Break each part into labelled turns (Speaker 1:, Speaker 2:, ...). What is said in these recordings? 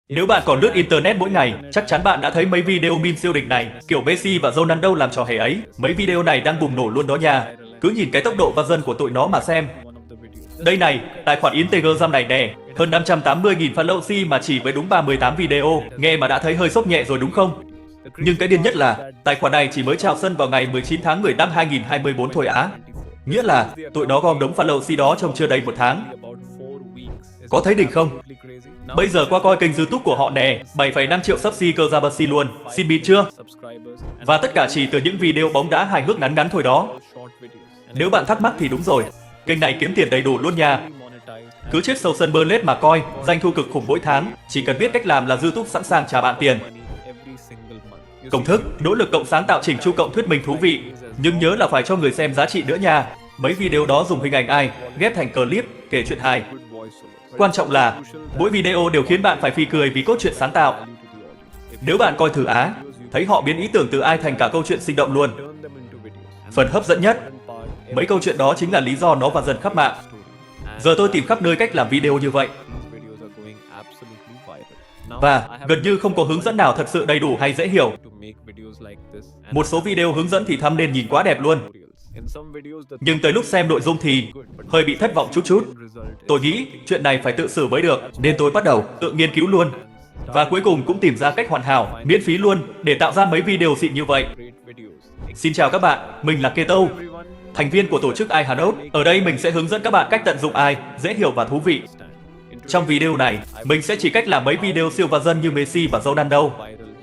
Speaker 1: Nếu bạn còn lướt internet mỗi ngày, chắc chắn bạn đã thấy mấy video meme siêu đỉnh này, kiểu Messi và Ronaldo làm trò hề ấy. Mấy video này đang bùng nổ luôn đó nha. Cứ nhìn cái tốc độ và dân của tụi nó mà xem. Đây này, tài khoản Instagram này nè, hơn 580.000 followers mà chỉ với đúng 38 video, nghe mà đã thấy hơi sốc nhẹ rồi đúng không? Nhưng cái điên nhất là, tài khoản này chỉ mới chào sân vào ngày 19 tháng 10 năm 2024 thôi á. Nghĩa là, tụi nó gom đống followers đó trong chưa đầy một tháng. Có thấy đỉnh không? Bây giờ qua coi kênh YouTube của họ nè, 7,5 triệu subscribers luôn, xin bịt chưa? Và tất cả chỉ từ những video bóng đá hài hước ngắn ngắn thôi đó. Nếu bạn thắc mắc thì đúng rồi, kênh này kiếm tiền đầy đủ luôn nha. Cứ chết sâu sân Burnley mà coi, doanh thu cực khủng mỗi tháng, chỉ cần biết cách làm là YouTube sẵn sàng trả bạn tiền. Công thức, nỗ lực cộng sáng tạo chỉnh chu cộng thuyết minh thú vị, nhưng nhớ là phải cho người xem giá trị nữa nha. Mấy video đó dùng hình ảnh ai, ghép thành clip, kể chuyện hài. Quan trọng là, mỗi video đều khiến bạn phải phì cười vì cốt truyện sáng tạo. Nếu bạn coi thử Á, thấy họ biến ý tưởng từ ai thành cả câu chuyện sinh động luôn. Phần hấp dẫn nhất, mấy câu chuyện đó chính là lý do nó và dần khắp mạng. Giờ tôi tìm khắp nơi cách làm video như vậy. Và gần như không có hướng dẫn nào thật sự đầy đủ hay dễ hiểu. Một số video hướng dẫn thì thumbnail nhìn quá đẹp luôn. Nhưng tới lúc xem nội dung thì hơi bị thất vọng chút. Tôi nghĩ chuyện này phải tự xử mới được, nên tôi bắt đầu tự nghiên cứu luôn. Và cuối cùng cũng tìm ra cách hoàn hảo, miễn phí luôn, để tạo ra mấy video xịn như vậy. Xin chào các bạn, mình là Keto, thành viên của tổ chức iHanot. Ở đây mình sẽ hướng dẫn các bạn cách tận dụng AI, dễ hiểu và thú vị. Trong video này, mình sẽ chỉ cách làm mấy video siêu và dân như Messi và Ronaldo.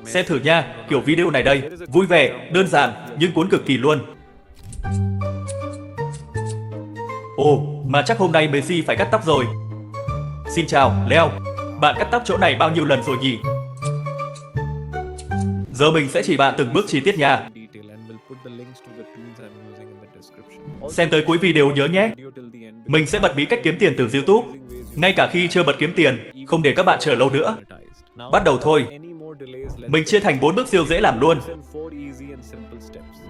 Speaker 1: Xem thử nha, kiểu video này đây, vui vẻ, đơn giản, nhưng cuốn cực kỳ luôn. Ồ, mà chắc hôm nay Messi phải cắt tóc rồi. Xin chào, Leo, bạn cắt tóc chỗ này bao nhiêu lần rồi nhỉ? Giờ mình sẽ chỉ bạn từng bước chi tiết nha. Xem tới cuối video nhớ nhé. Mình sẽ bật bí cách kiếm tiền từ YouTube. Ngay cả khi chưa bật kiếm tiền, không để các bạn chờ lâu nữa. Bắt đầu thôi. Mình chia thành 4 bước siêu dễ làm luôn.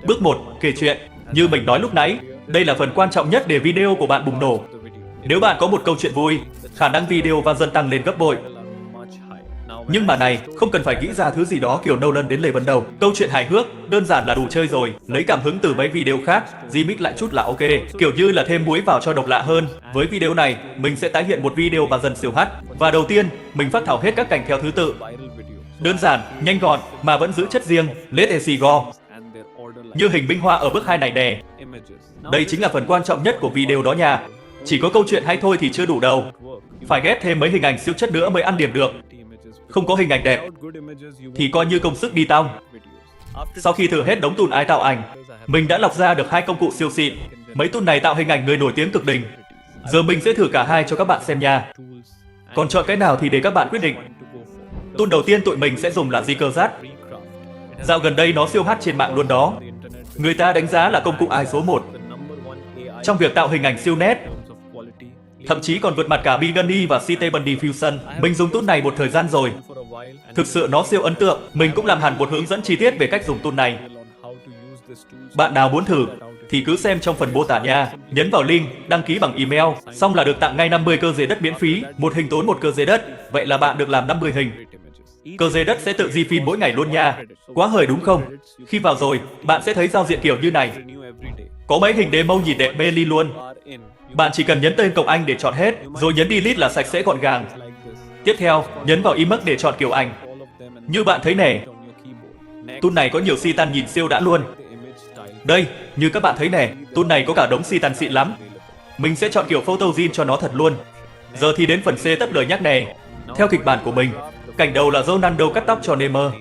Speaker 1: Bước 1, kể chuyện. Như mình nói lúc nãy, đây là phần quan trọng nhất để video của bạn bùng nổ. Nếu bạn có một câu chuyện vui, khả năng video và dần tăng lên gấp bội. Nhưng mà này, không cần phải nghĩ ra thứ gì đó kiểu Nolan đến Lê Vân đâu. Câu chuyện hài hước, đơn giản là đủ chơi rồi. Lấy cảm hứng từ mấy video khác, remix lại chút là ok. Kiểu như là thêm muối vào cho độc lạ hơn. Với video này, mình sẽ tái hiện một video và dần siêu hắt. Và đầu tiên, mình phác thảo hết các cảnh theo thứ tự. Đơn giản, nhanh gọn, mà vẫn giữ chất riêng, let AC go. Như hình minh họa ở bước 2 này nè. Đây chính là phần quan trọng nhất của video đó nha. Chỉ có câu chuyện hay thôi thì chưa đủ đâu. Phải ghép thêm mấy hình ảnh siêu chất nữa mới ăn điểm được. Không có hình ảnh đẹp thì coi như công sức đi tong. Sau khi thử hết đống tool AI tạo ảnh, mình đã lọc ra được 2 công cụ siêu xịn. Mấy tool này tạo hình ảnh người nổi tiếng cực đỉnh. Giờ mình sẽ thử cả hai cho các bạn xem nha. Còn chọn cái nào thì để các bạn quyết định. Tool đầu tiên tụi mình sẽ dùng là Zikazat. Dạo gần đây nó siêu hot trên mạng luôn đó. Người ta đánh giá là công cụ AI số 1 trong việc tạo hình ảnh siêu nét. Thậm chí còn vượt mặt cả Midjourney và Stable Diffusion. Mình dùng tool này một thời gian rồi. Thực sự nó siêu ấn tượng. Mình cũng làm hẳn một hướng dẫn chi tiết về cách dùng tool này. Bạn nào muốn thử thì cứ xem trong phần mô tả nha. Nhấn vào link, đăng ký bằng email, xong là được tặng ngay 50 cơ giấy đất miễn phí. Một hình tốn một cơ giấy đất. Vậy là bạn được làm 50 hình. Cơ giấy đất sẽ tự di phim mỗi ngày luôn nha. Quá hời đúng không? Khi vào rồi, bạn sẽ thấy giao diện kiểu như này. Có mấy hình demo nhìn đẹp mê ly luôn. Bạn chỉ cần nhấn tên cổng Anh để chọn hết, rồi nhấn delete là sạch sẽ gọn gàng. Tiếp theo, nhấn vào image để chọn kiểu ảnh. Như bạn thấy nè, tool này có nhiều titan nhìn siêu đã luôn. Đây, như các bạn thấy nè, tool này có cả đống titan xịn lắm. Mình sẽ chọn kiểu photogene cho nó thật luôn. Giờ thì đến phần C tất lời nhắc nè. Theo kịch bản của mình, cảnh đầu là Ronaldo cắt tóc cho Neymar.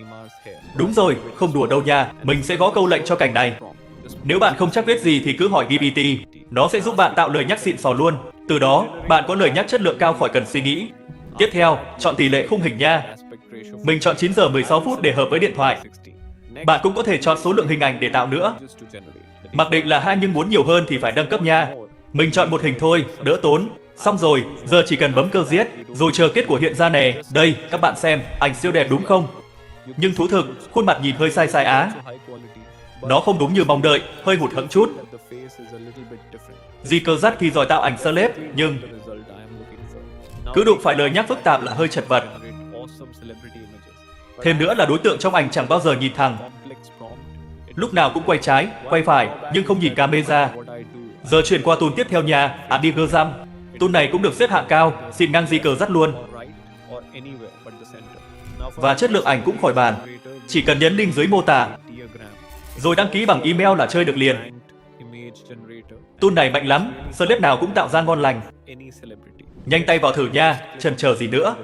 Speaker 1: Đúng rồi, không đùa đâu nha, mình sẽ gõ câu lệnh cho cảnh này. Nếu bạn không chắc biết gì thì cứ hỏi GPT, nó sẽ giúp bạn tạo lời nhắc xịn sò luôn. Từ đó, bạn có lời nhắc chất lượng cao khỏi cần suy nghĩ. Tiếp theo, chọn tỷ lệ khung hình nha. Mình chọn 9 giờ 16 phút để hợp với điện thoại. Bạn cũng có thể chọn số lượng hình ảnh để tạo nữa. Mặc định là 2 nhưng muốn nhiều hơn thì phải nâng cấp nha. Mình chọn một hình thôi, đỡ tốn. Xong rồi, giờ chỉ cần bấm cơ giết, rồi chờ kết quả hiện ra nè. Đây, các bạn xem, ảnh siêu đẹp đúng không? Nhưng thú thực, khuôn mặt nhìn hơi sai sai á. Nó không đúng như mong đợi, hơi hụt hẫng chút. Zikazat thì giỏi tạo ảnh celeb, nhưng cứ đụng phải lời nhắc phức tạp là hơi chật vật. Thêm nữa là đối tượng trong ảnh chẳng bao giờ nhìn thẳng, lúc nào cũng quay trái, quay phải nhưng không nhìn camera. Giờ chuyển qua tool tiếp theo nha, Adigerzam. Tool này cũng được xếp hạng cao, xịn ngang di cờ dắt luôn. Và chất lượng ảnh cũng khỏi bàn. Chỉ cần nhấn link dưới mô tả, rồi đăng ký bằng email là chơi được liền. Tool này mạnh lắm, celeb nào cũng tạo ra ngon lành. Nhanh tay vào thử nha, chần chờ gì nữa.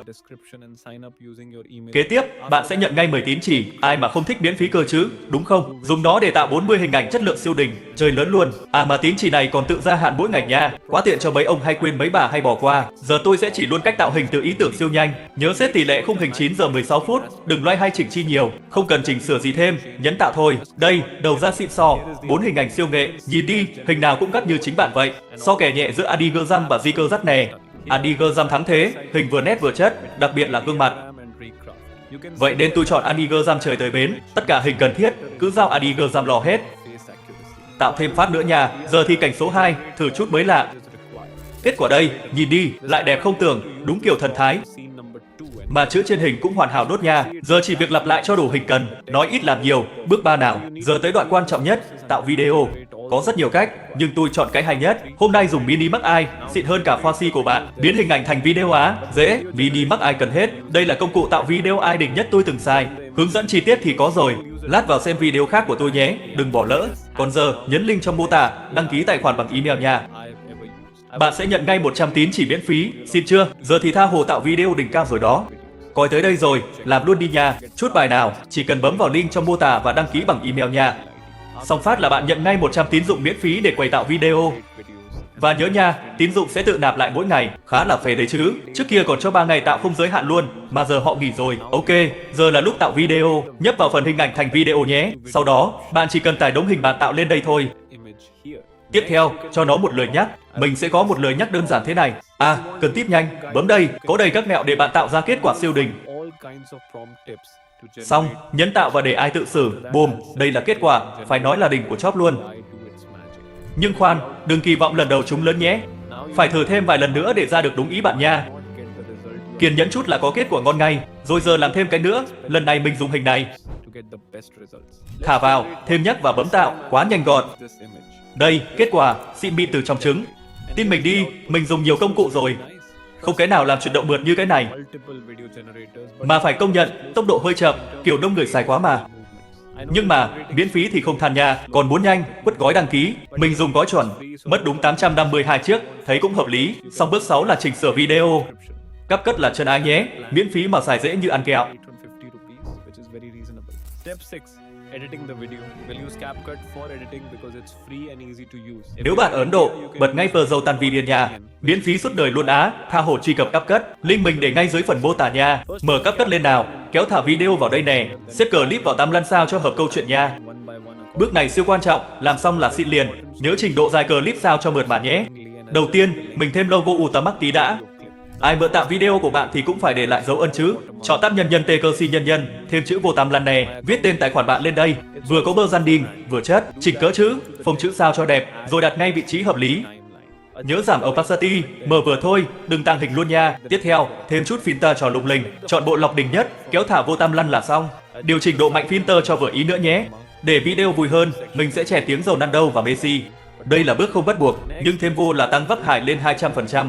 Speaker 1: Kế tiếp, bạn sẽ nhận ngay 10 tín chỉ, ai mà không thích miễn phí cơ chứ, đúng không? Dùng nó để tạo 40 hình ảnh chất lượng siêu đỉnh, chơi lớn luôn. À mà tín chỉ này còn tự gia hạn mỗi ngày nha, quá tiện cho mấy ông hay quên mấy bà hay bỏ qua. Giờ tôi sẽ chỉ luôn cách tạo hình từ ý tưởng siêu nhanh. Nhớ set tỷ lệ khung hình 9 giờ 16 phút, đừng loay hay chỉnh chi nhiều, không cần chỉnh sửa gì thêm, nhấn tạo thôi. Đây, đầu ra xịn sò, 4 hình ảnh siêu nghệ, nhìn đi, hình nào cũng cắt như chính bạn vậy. So kẻ nhẹ giữa Adigerzam và Zico nè. Adigerzam thắng thế, hình vừa nét vừa chất, đặc biệt là gương mặt. Vậy nên tôi chọn Adigerzam trời tới bến, tất cả hình cần thiết, cứ giao Adigerzam lo hết. Tạo thêm phát nữa nha, giờ thì cảnh số 2, thử chút mới lạ. Kết quả đây, nhìn đi, lại đẹp không tưởng, đúng kiểu thần thái. Mà chữ trên hình cũng hoàn hảo nốt nha, giờ chỉ việc lặp lại cho đủ hình cần, nói ít làm nhiều, bước 3 nào. Giờ tới đoạn quan trọng nhất, tạo video. Có rất nhiều cách, nhưng tôi chọn cái hay nhất. Hôm nay dùng Mini Max Eye, xịn hơn cả Phosi của bạn. Biến hình ảnh thành video á, dễ, Mini Max Eye cần hết. Đây là công cụ tạo video ai đỉnh nhất tôi từng xài. Hướng dẫn chi tiết thì có rồi. Lát vào xem video khác của tôi nhé, đừng bỏ lỡ. Còn giờ, nhấn link trong mô tả, đăng ký tài khoản bằng email nha. Bạn sẽ nhận ngay 100 tín chỉ miễn phí, xin chưa? Giờ thì tha hồ tạo video đỉnh cao rồi đó. Coi tới đây rồi, làm luôn đi nha. Chốt bài nào, chỉ cần bấm vào link trong mô tả và đăng ký bằng email nha. Xong phát là bạn nhận ngay 100 tín dụng miễn phí để quay tạo video. Và nhớ nha, tín dụng sẽ tự nạp lại mỗi ngày, khá là phê đấy chứ. Trước kia còn cho 3 ngày tạo không giới hạn luôn, mà giờ họ nghỉ rồi. Ok, giờ là lúc tạo video, nhấp vào phần hình ảnh thành video nhé. Sau đó, bạn chỉ cần tải đống hình bạn tạo lên đây thôi. Tiếp theo, cho nó một lời nhắc. Mình sẽ có một lời nhắc đơn giản thế này. À, cần tiếp nhanh, bấm đây, có đầy các mẹo để bạn tạo ra kết quả siêu đỉnh. Xong, nhấn tạo và để ai tự xử. Boom, đây là kết quả, phải nói là đỉnh của chóp luôn. Nhưng khoan, đừng kỳ vọng lần đầu chúng lớn nhé. Phải thử thêm vài lần nữa để ra được đúng ý bạn nha. Kiên nhẫn chút là có kết quả ngon ngay. Rồi giờ làm thêm cái nữa, lần này mình dùng hình này. Thả vào, thêm nhắc và bấm tạo, quá nhanh gọn. Đây, kết quả, xịn mịn từ trong trứng. Tin mình đi, mình dùng nhiều công cụ rồi. Không cái nào làm chuyển động mượt như cái này. Mà phải công nhận, tốc độ hơi chậm, kiểu đông người xài quá mà. Nhưng mà, miễn phí thì không than nha, còn muốn nhanh, quất gói đăng ký. Mình dùng gói chuẩn, mất đúng 852 chiếc, thấy cũng hợp lý. Xong bước 6 là chỉnh sửa video. Cắp cất là chân ái nhé, miễn phí mà xài dễ như ăn kẹo. Nếu bạn ở Ấn Độ, bật ngay Pro Tan Video nha. Miễn phí suốt đời luôn á, tha hồ truy cập CapCut. Link mình để ngay dưới phần mô tả nha. Mở CapCut lên nào, kéo thả video vào đây nè. Xếp clip vào 85 sao cho hợp câu chuyện nha. Bước này siêu quan trọng, làm xong là xịn liền. Nhớ trình độ dài clip sao cho mượt mà nhé. Đầu tiên, mình thêm logo Ultimax tí đã. Ai mượn tạo video của bạn thì cũng phải để lại dấu ấn chứ. Chọn tab nhân nhân TCC nhân nhân, thêm chữ vô tam lăn nè, viết tên tài khoản bạn lên đây. Vừa có branding, vừa chất, chỉnh cỡ chữ, phông chữ sao cho đẹp, rồi đặt ngay vị trí hợp lý. Nhớ giảm opacity, mở vừa thôi, đừng tăng hình luôn nha. Tiếp theo, thêm chút filter cho lung linh, chọn bộ lọc đỉnh nhất, kéo thả vô tam lăn là xong. Điều chỉnh độ mạnh filter cho vừa ý nữa nhé. Để video vui hơn, mình sẽ chèn tiếng Ronaldo và Messi. Đây là bước không bắt buộc, nhưng thêm vô là tăng vắc hải lên 200%.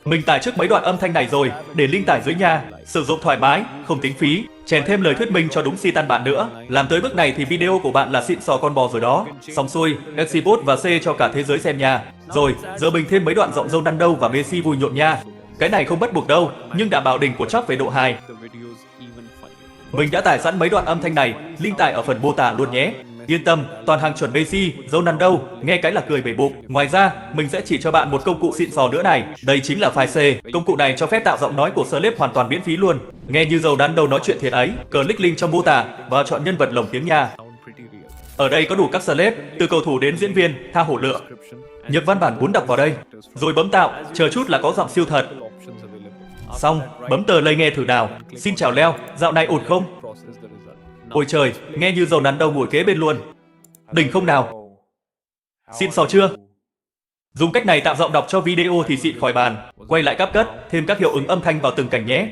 Speaker 1: Mình tải trước mấy đoạn âm thanh này rồi, để link tải dưới nha. Sử dụng thoải mái, không tính phí. Chèn thêm lời thuyết minh cho đúng si tan bạn nữa. Làm tới bước này thì video của bạn là xịn sò con bò rồi đó. Xong xuôi, export và share cho cả thế giới xem nha. Rồi, giờ mình thêm mấy đoạn giọng Ronaldo và Messi vui nhộn nha. Cái này không bắt buộc đâu, nhưng đảm bảo đỉnh của chóp về độ hài. Mình đã tải sẵn mấy đoạn âm thanh này, link tải ở phần mô tả luôn nhé. Yên tâm, toàn hàng chuẩn Messi, Ronaldo, nghe cái là cười bể bụng. Ngoài ra, mình sẽ chỉ cho bạn một công cụ xịn sò nữa này. Đây chính là file C. Công cụ này cho phép tạo giọng nói của celeb hoàn toàn miễn phí luôn. Nghe như Ronaldo nói chuyện thiệt ấy. Click link trong mô tả và chọn nhân vật lồng tiếng nha. Ở đây có đủ các celeb, từ cầu thủ đến diễn viên, tha hồ lựa. Nhập văn bản muốn đọc vào đây, rồi bấm tạo, chờ chút là có giọng siêu thật. Xong, bấm tờ lây nghe thử nào. Xin chào Leo, dạo này ổn không? Ôi trời, nghe như Ronaldo ngồi kế bên luôn. Đỉnh không nào? Xịn sò chưa? Dùng cách này tạo giọng đọc cho video thì xịn khỏi bàn. Quay lại CapCut, thêm các hiệu ứng âm thanh vào từng cảnh nhé.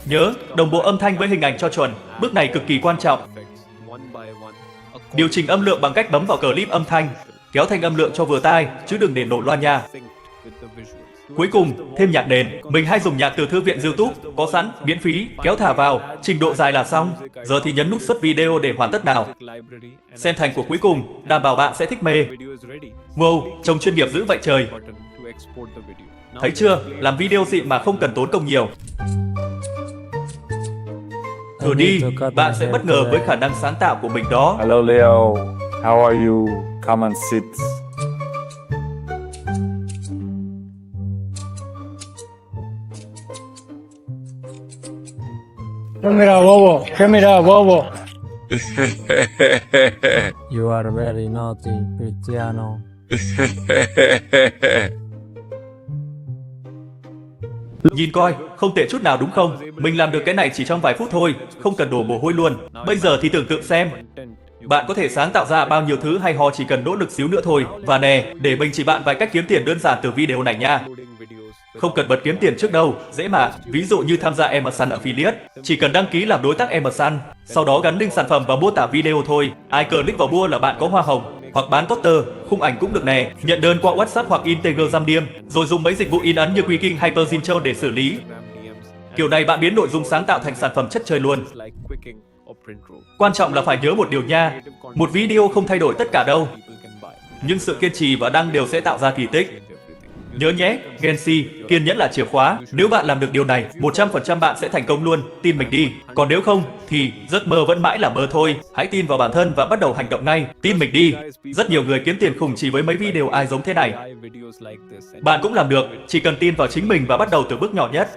Speaker 1: Nhớ, đồng bộ âm thanh với hình ảnh cho chuẩn, bước này cực kỳ quan trọng. Điều chỉnh âm lượng bằng cách bấm vào clip âm thanh, kéo thanh âm lượng cho vừa tai, chứ đừng để nổ loa nha. Cuối cùng, thêm nhạc nền. Mình hay dùng nhạc từ thư viện YouTube, có sẵn, miễn phí, kéo thả vào, trình độ dài là xong. Giờ thì nhấn nút xuất video để hoàn tất nào. Xem thành của cuối cùng, đảm bảo bạn sẽ thích mê. Wow, trông chuyên nghiệp dữ vậy trời. Thấy chưa, làm video xịn mà không cần tốn công nhiều. Thử đi, bạn sẽ bất ngờ với khả năng sáng tạo của mình đó.
Speaker 2: Hello Leo, how are you? Come and sit.
Speaker 3: ¿Qué mira, bobo? ¿Qué mira, bobo?
Speaker 4: You are very naughty, Cristiano.
Speaker 1: Nhìn coi, không tệ chút nào đúng không? Mình làm được cái này chỉ trong vài phút thôi, không cần đổ mồ hôi luôn. Bây giờ thì tưởng tượng xem, bạn có thể sáng tạo ra bao nhiêu thứ hay ho chỉ cần nỗ lực xíu nữa thôi. Và nè, để mình chỉ bạn vài cách kiếm tiền đơn giản từ video này nha. Không cần bật kiếm tiền trước đâu, dễ mà. Ví dụ như tham gia Amazon Affiliate, chỉ cần đăng ký làm đối tác Amazon, sau đó gắn link sản phẩm vào mô tả video thôi. Ai click vào mua là bạn có hoa hồng. Hoặc bán poster, khung ảnh cũng được nè. Nhận đơn qua WhatsApp hoặc Instagram DM, rồi dùng mấy dịch vụ in ấn như Quicking hay Perzincho để xử lý. Kiểu này bạn biến nội dung sáng tạo thành sản phẩm chất chơi luôn. Quan trọng là phải nhớ một điều nha, một video không thay đổi tất cả đâu, nhưng sự kiên trì và đăng đều sẽ tạo ra kỳ tích. Nhớ nhé, Gensi, kiên nhẫn là chìa khóa. Nếu bạn làm được điều này, 100% bạn sẽ thành công luôn, tin mình đi. Còn nếu không, thì giấc mơ vẫn mãi là mơ thôi. Hãy tin vào bản thân và bắt đầu hành động ngay, tin mình đi. Rất nhiều người kiếm tiền khủng chỉ với mấy video ai giống thế này. Bạn cũng làm được, chỉ cần tin vào chính mình và bắt đầu từ bước nhỏ nhất.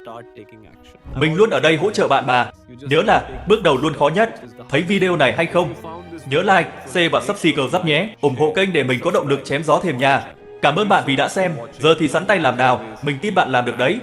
Speaker 1: Mình luôn ở đây hỗ trợ bạn mà. Nhớ là, bước đầu luôn khó nhất. Thấy video này hay không? Nhớ like, share và subscribe giúp nhé. ủng hộ kênh để mình có động lực chém gió thêm nha. Cảm ơn bạn vì đã xem. Giờ thì sắn tay làm nào, mình tin bạn làm được đấy.